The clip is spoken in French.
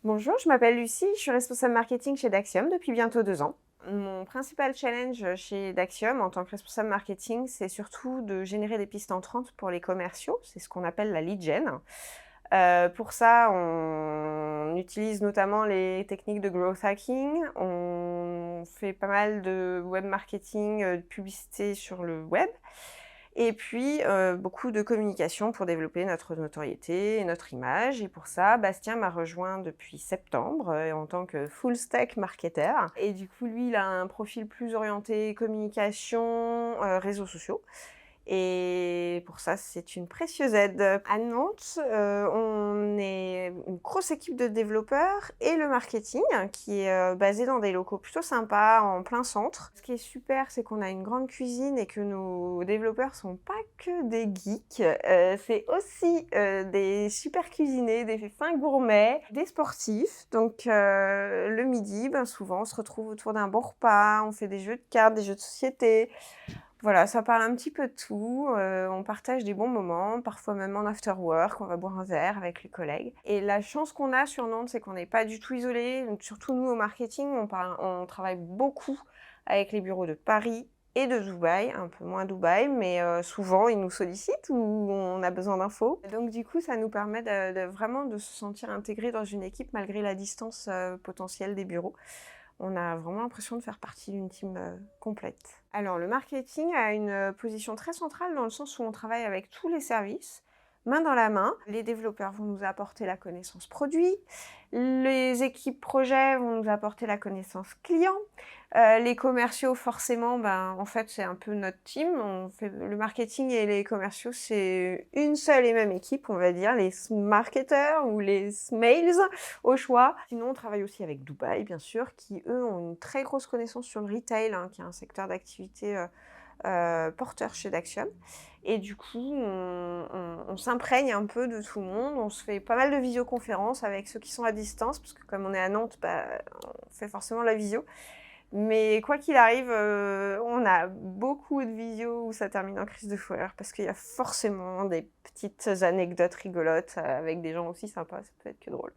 Bonjour, je m'appelle Lucie, je suis responsable marketing chez Daxium depuis bientôt 2 ans. Mon principal challenge chez Daxium en tant que responsable marketing, c'est surtout de générer des pistes entrantes pour les commerciaux. C'est ce qu'on appelle la lead gen. Pour ça, on utilise notamment les techniques de growth hacking. On fait pas mal de web marketing, de publicité sur le web. Et puis, beaucoup de communication pour développer notre notoriété et notre image. Et pour ça, Bastien m'a rejoint depuis septembre, en tant que full stack marketer. Et du coup, lui, il a un profil plus orienté communication, réseaux sociaux. Et pour ça, c'est une précieuse aide. À Nantes, on est une grosse équipe de développeurs et le marketing qui est basé dans des locaux plutôt sympas, en plein centre. Ce qui est super, c'est qu'on a une grande cuisine et que nos développeurs sont pas que des geeks, c'est aussi des super cuisiniers, des fins gourmets, des sportifs. Donc le midi, souvent, on se retrouve autour d'un bon repas, on fait des jeux de cartes, des jeux de société. Voilà, ça parle un petit peu de tout, on partage des bons moments, parfois même en after work, on va boire un verre avec les collègues. Et la chance qu'on a sur Nantes, c'est qu'on n'est pas du tout isolés, donc surtout nous au marketing, on travaille beaucoup avec les bureaux de Paris et de Dubaï, un peu moins Dubaï, mais souvent ils nous sollicitent ou on a besoin d'infos. Donc du coup, ça nous permet de vraiment de se sentir intégrés dans une équipe malgré la distance potentielle des bureaux. On a vraiment l'impression de faire partie d'une team complète. Alors, le marketing a une position très centrale dans le sens où on travaille avec tous les services, main dans la main. Les développeurs vont nous apporter la connaissance produit, les équipes projet vont nous apporter la connaissance client, les commerciaux, forcément, en fait, c'est un peu notre team. On fait le marketing et les commerciaux, c'est une seule et même équipe, on va dire, les marketeurs ou les sales au choix. Sinon, on travaille aussi avec Dubaï, bien sûr, qui, eux, ont une très grosse connaissance sur le retail, qui est un secteur d'activité porteur chez Daxium. Et du coup, on s'imprègne un peu de tout le monde. On se fait pas mal de visioconférences avec ceux qui sont à distance, parce que comme on est à Nantes, on fait forcément la visio. Mais quoi qu'il arrive, on a beaucoup de visios où ça termine en crise de fou rire, parce qu'il y a forcément des petites anecdotes rigolotes avec des gens aussi sympas, ça peut être que drôle.